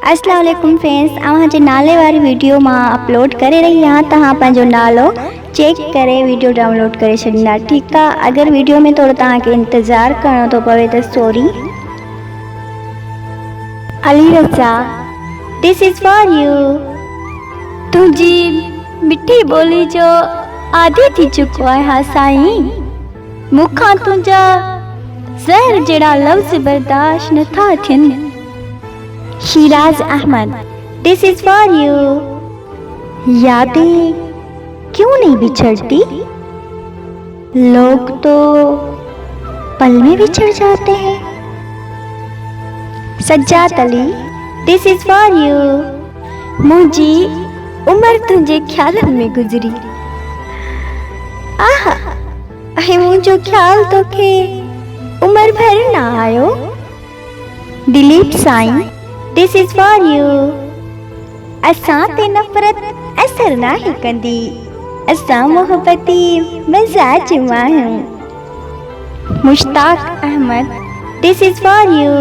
अस्सलाम वालेकुम फ्रेंड्स, अवां जे नाले वारी वीडियो मां अपलोड करे रही हाँ। तहां पंहिंजो नालो चेक करे वीडियो डाउनलोड करे छॾींदा। ठीक है, अगर वीडियो में थोड़ा तहांखे इंतजार करणो तो पवे तो sorry. Ali Raza, this is for U. तुझी मिठी बोली जो आदि थी चुको है हा साईं। मुखा तुझा ज़हर जड़ा लफ्ज़ बर्दाश्त न था थियन। Shiraz Ahmed, this is for you. यादें क्यों नहीं बिछड़ती, लोग तो पल में बिछड़ जाते हैं। Sajjad Ali, this is for you. मुझी उम्र तुझे ख्याल में गुजरी। आहा, अहे मुझो ख्याल तो के उम्र भर ना आयो। दिलीप साईं, दिस इज फॉर यू। असां ते नफ़रत असर नाही कंदी, असां मोहब्बती मिजाज मायूं। Mushtaq Ahmed, this is for you.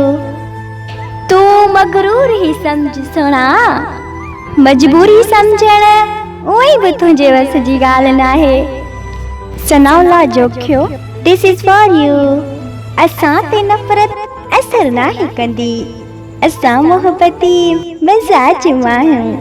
तू मगरूर ही समझ सुना, मजबूरी समझण उई भी तुझे वस जी गाल नाहे। Sanaullah Jokhio, this is for you. असां ते नफ़रत असर नाही कंदी, असां मोहब्बती मिजाज मायूं।